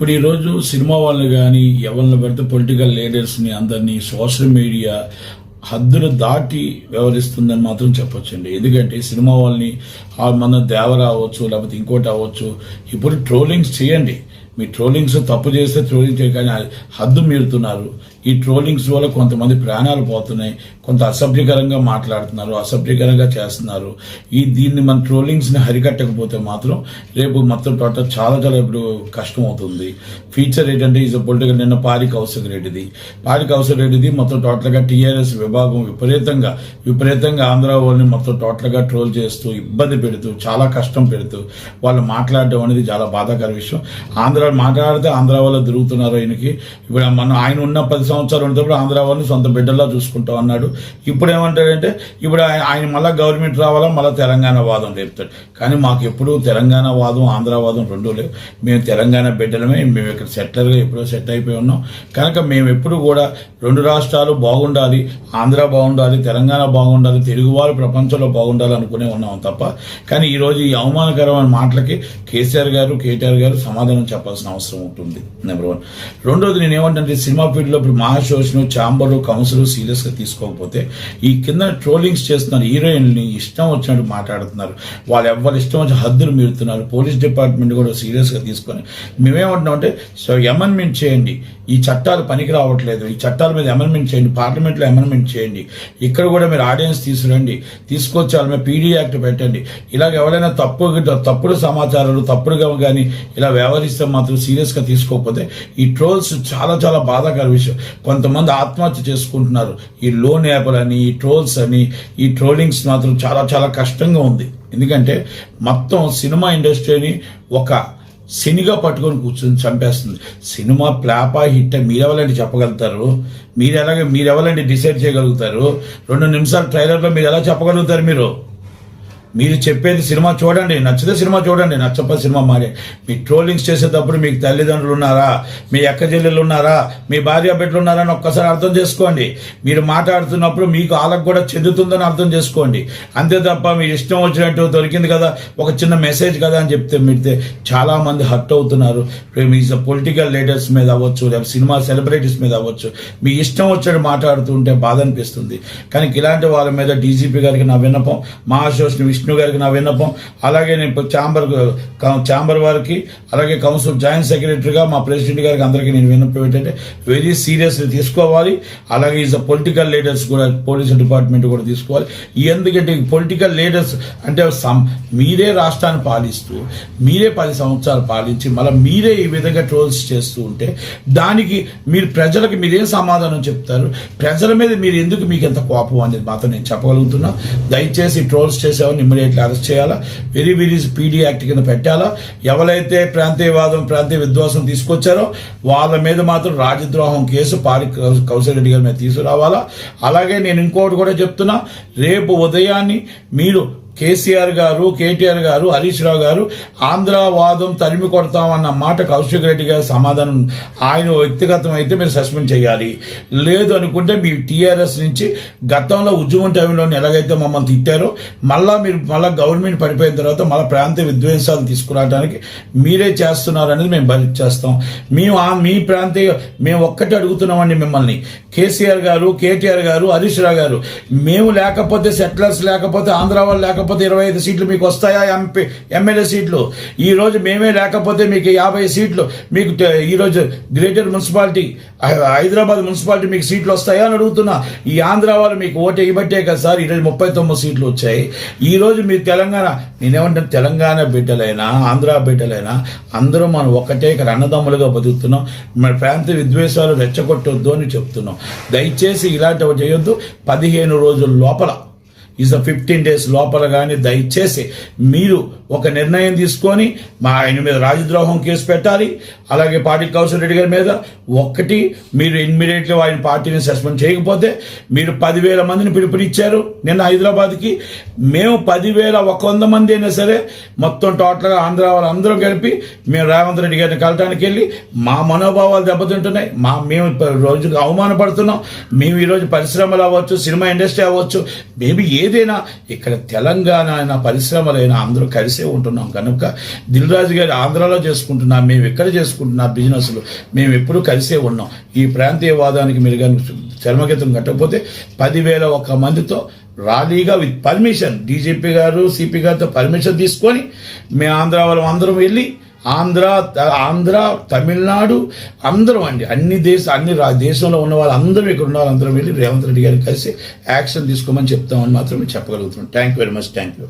ఇప్పుడు ఈరోజు సినిమా వాళ్ళని కానీ ఎవరిని పెడితే పొలిటికల్ లీడర్స్ని అందరినీ సోషల్ మీడియా హద్దులు దాటి వ్యవహరిస్తుందని మాత్రం చెప్పొచ్చండి. ఎందుకంటే సినిమా వాళ్ళని మన దేవర అవ్వచ్చు, లేకపోతే ఇంకోటి అవ్వచ్చు, ఇప్పుడు ట్రోలింగ్స్ చేయండి. మీ ట్రోలింగ్స్ తప్పు చేస్తే ట్రోలింగ్ చేయ, కానీ హద్దు మీరుతున్నారు. ఈ ట్రోలింగ్స్ వల్ల కొంతమంది ప్రాణాలు పోతున్నాయి, కొంత అసభ్యకరంగా మాట్లాడుతున్నారు, అసభ్యకరంగా చేస్తున్నారు. దీన్ని మన ట్రోలింగ్స్ని హరికట్టకపోతే మాత్రం రేపు మొత్తం టోటల్ చాలా ఇప్పుడు కష్టం అవుతుంది. ఫీచర్ ఏంటంటే ఈజ్ పొలిటికల్ నిన్న పాడి కౌశిక్ రెడ్డిది మొత్తం టోటల్గా టీఆర్ఎస్ విభాగం విపరీతంగా ఆంధ్ర వాళ్ళని మొత్తం టోటల్గా ట్రోల్ చేస్తూ, ఇబ్బంది పెడుతూ, చాలా కష్టం పెడుతూ వాళ్ళు మాట్లాడడం అనేది చాలా బాధాకర విషయం. ఆంధ్ర మాట్లాడితే ఆంధ్ర వాళ్ళు తిరుగుతున్నారు. ఇప్పుడు ఆయన ఉన్న 10 సంవత్సరాలు ఉన్నప్పుడు ఆంధ్ర వాళ్ళని సొంత బిడ్డల్లా చూసుకుంటాం అన్నాడు. ఇప్పుడు ఏమంటాడంటే ఇప్పుడు ఆయన మళ్ళీ గవర్నమెంట్ రావాలా, మళ్ళీ తెలంగాణ వాదం రేపుతాడు. కానీ మాకు ఎప్పుడు తెలంగాణ వాదం ఆంధ్ర వాదం రెండూ లేవు. మేము తెలంగాణ బిడ్డలమే, మేము ఇక్కడ సెటిలర్గా ఎప్పుడో సెట్ అయిపోయి ఉన్నాం. కనుక మేము ఎప్పుడు కూడా 2 రాష్ట్రాలు బాగుండాలి, ఆంధ్ర బాగుండాలి, తెలంగాణ బాగుండాలి, తెలుగు వాళ్ళు ప్రపంచంలో బాగుండాలి అనుకునే ఉన్నాం తప్ప. కానీ ఈరోజు ఈ అవమానకరమైన మాటలకి కేసీఆర్ గారు, కేటీఆర్ గారు సమాధానం చెప్పాల్సిన అవసరం ఉంటుంది. నెంబర్ 1. రెండోది నేను ఏమంటే సినిమా ఫీల్డ్లో ఇప్పుడు మహాశోషను, ఛాంబరు, కౌన్సిల్ సీరియస్గా తీసుకోకపోతే ఈ కింద ట్రోలింగ్స్ చేస్తున్నారు. హీరోయిన్ని ఇష్టం వచ్చినట్టు మాట్లాడుతున్నారు, వాళ్ళు ఎవరు ఇష్టం వచ్చి హద్దులు మీరుతున్నారు. పోలీస్ డిపార్ట్మెంట్ కూడా సీరియస్గా తీసుకొని మేమేమంటున్నామంటే అమెండ్మెంట్ చేయండి. ఈ చట్టాలు పనికి రావట్లేదు, ఈ చట్టాల మీద అమెండ్మెంట్ చేయండి, పార్లమెంట్లో అమెండ్మెంట్ చేయండి. ఇక్కడ కూడా మీరు ఆడియన్స్ తీసుకొచ్చి వాళ్ళ మీద పీడీ యాక్ట్ పెట్టండి. ఇలాగ ఎవరైనా తప్పుడు సమాచారాలు తప్పుడుగా కానీ ఇలా వ్యవహరిస్తే మాత్రం సీరియస్గా తీసుకోకపోతే ఈ ట్రోల్స్ చాలా చాలా బాధాకర విషయం. కొంతమంది ఆత్మహత్య చేసుకుంటున్నారు ఈ లోన్ యాప్లని, ఈ ట్రోల్స్ అని. ఈ ట్రోలింగ్స్ మాత్రం చాలా చాలా కష్టంగా ఉంది. ఎందుకంటే మొత్తం సినిమా ఇండస్ట్రీని ఒక శనిగా పట్టుకొని కూర్చొని చంపేస్తుంది. సినిమా ప్లాపా హిట్ మీరెవరండి చెప్పగలుగుతారు? మీరెవరండి డిసైడ్ చేయగలుగుతారు? 2 నిమిషాల ట్రైలర్లో మీరు ఎలా చెప్పగలుగుతారు? మీరు చెప్పేది సినిమా చూడండి, నచ్చితే సినిమా చూడండి, నచ్చకపోతే సినిమా మారే. మీ ట్రోలింగ్స్ చేసేటప్పుడు మీకు తల్లిదండ్రులు ఉన్నారా, మీ అక్క చెల్లెలు ఉన్నారా, మీ భార్య బిడ్డలు ఉన్నారా అని ఒక్కసారి అర్థం చేసుకోండి. మీరు మాట్లాడుతున్నప్పుడు మీకు వాళ్ళకు కూడా చెందుతుందని అర్థం చేసుకోండి. అంతే తప్ప మీరు ఇష్టం వచ్చినట్టు దొరికింది కదా, ఒక చిన్న మెసేజ్ కదా అని చెప్తే చాలా మంది హర్ట్ అవుతున్నారు. మీ పొలిటికల్ లీడర్స్ మీద అవ్వచ్చు, లేకపోతే సినిమా సెలబ్రిటీస్ మీద అవ్వచ్చు, మీ ఇష్టం వచ్చినట్టు మాట్లాడుతుంటే బాధ అనిపిస్తుంది. కానీ ఇలాంటి వాళ్ళ మీద డీజీపీ గారికి నా విన్నపం, మహాశోషణ విష్ణు గారికి నా విన్నపం, అలాగే నేను ఛాంబర్ వారికి, అలాగే కౌన్సిల్ జాయింట్ సెక్రటరీగా మా ప్రెసిడెంట్ గారికి అందరికీ నేను విన్నపం ఏంటంటే వెరీ సీరియస్గా తీసుకోవాలి. అలాగే ఈజ్ పొలిటికల్ లీడర్స్ కూడా, పోలీసు డిపార్ట్మెంట్ కూడా తీసుకోవాలి. ఎందుకంటే పొలిటికల్ లీడర్స్ అంటే మీరే రాష్ట్రాన్ని పాలిస్తూ, మీరే 10 సంవత్సరాలు పాలించి మళ్ళీ మీరే ఈ విధంగా ట్రోల్స్ చేస్తూ ఉంటే దానికి మీరు ప్రజలకు మీరేం సమాధానం చెప్తారు? ప్రజల మీద మీకు ఎంత కోపం అనేది మాత్రం నేను చెప్పగలుగుతున్నా. దయచేసి ట్రోల్స్ చేసేవాడిని ఇమ్మీడియట్లీ అరెస్ట్ చేయాలా, వెరీ పీడీ యాక్ట్ కింద పెట్టాలా. ఎవరైతే ప్రాంతీయవాదం, ప్రాంతీయ విద్వాసం తీసుకొచ్చారో వాళ్ళ మీద మాత్రం రాజద్రోహం కేసు పాడి కౌశల్ రెడ్డి గారి మీద తీసుకురావాలా. అలాగే నేను ఇంకోటి కూడా చెప్తున్నా, రేపు ఉదయాన్ని మీరు కేసీఆర్ గారు, కేటీఆర్ గారు, హరీష్ రావు గారు ఆంధ్రవాదం తరిమి కొడతామన్న మాట కౌశిక్ రెడ్డి గారు సమాధానం, ఆయన వ్యక్తిగతం అయితే మీరు సస్పెండ్ చేయాలి. లేదు అనుకుంటే మీ టీఆర్ఎస్ నుంచి గతంలో ఉద్యమం టైంలో ఎలాగైతే మమ్మల్ని తిట్టారో మళ్ళీ గవర్నమెంట్ పడిపోయిన తర్వాత మళ్ళీ ప్రాంతీయ విద్వేషాలు తీసుకురావడానికి మీరే చేస్తున్నారనేది మేము భరించేస్తాం. మేము ఒక్కటి అడుగుతున్నామండి మిమ్మల్ని, కేసీఆర్ గారు, కేటీఆర్ గారు, హరీష్ రావు గారు, మేము లేకపోతే సెటిలర్స్ లేకపోతే ఆంధ్ర వాళ్ళు లేకపోతే 25 సీట్లు మీకు వస్తాయా? ఎమ్మెల్యే సీట్లు. ఈరోజు మేమే లేకపోతే మీకు 50 సీట్లు, మీకు ఈరోజు గ్రేటర్ మున్సిపాలిటీ హైదరాబాద్ మున్సిపాలిటీ మీకు సీట్లు వస్తాయా అని అడుగుతున్నా. ఈ ఆంధ్ర వాళ్ళు మీకు ఓటు వేయబట్టే కదా సార్ ఈరోజు 39 సీట్లు వచ్చాయి. ఈరోజు మీరు నేనేమంటాను, తెలంగాణ బిడ్డలైనా ఆంధ్ర బిడ్డలైనా అందరూ మనం ఒక్కటే ఇక్కడ అన్నదమ్ములుగా బతుకుతున్నాం. మన ప్రాంతీయ విద్వేషాలు రెచ్చగొట్టొద్దు అని చెప్తున్నాం. దయచేసి ఇలాంటివి చేయొద్దు. 15 రోజుల లోపల 15 days లోపల కానీ దయచేసి మీరు ఒక నిర్ణయం తీసుకొని ఆయన మీద రాజద్రోహం కేసు పెట్టాలి. అలాగే పాడి కౌశల్ రెడ్డి గారి మీద మీరు ఇమ్మీడియట్లీ ఆయన పార్టీని సస్పెండ్ చేయకపోతే, మీరు 10,000 మందిని పిలుపునిచ్చారు నిన్న హైదరాబాద్కి, మేము 10,100 మంది అయినా సరే మొత్తం టోటల్గా ఆంధ్ర వాళ్ళందరూ కలిపి మేము రేవంత్ రెడ్డి గారిని కలటానికి వెళ్ళి మా మనోభావాలు దెబ్బతింటున్నాయి. మేము రోజుకు అవమానపడుతున్నాం. మేము ఈరోజు పరిశ్రమలు అవ్వచ్చు, సినిమా ఇండస్ట్రీ అవ్వచ్చు, మేబీ ఏదైనా ఇక్కడ తెలంగాణ అయినా పరిశ్రమలైనా అందరూ కలిసే ఉంటున్నాం. కనుక దిల్ రాజు గారు ఆంధ్రాలో చేసుకుంటున్నాం, మేము ఇక్కడ చేసుకుంటున్నాం. చేసుకుంటున్న బిజినెస్లు మేము ఎప్పుడూ కలిసే ఉన్నాం. ఈ ప్రాంతీయవాదానికి మీరు కానీ చర్మగీతం కట్టకపోతే 10,000 మందితో ర్యాలీగా విత్ పర్మిషన్ డీజీపీ గారు సిపి గారితో పర్మిషన్ తీసుకొని మేము ఆంధ్ర వాళ్ళం అందరం వెళ్ళి ఆంధ్ర తమిళనాడు అందరం అండి అన్ని దేశంలో ఉన్న వాళ్ళందరం ఇక్కడ ఉన్న వాళ్ళందరం వెళ్ళి రేవంత్ రెడ్డి గారిని కలిసి యాక్షన్ తీసుకోమని చెప్తామని మాత్రమే చెప్పగలుగుతున్నాం. Thank you very much. Thank you.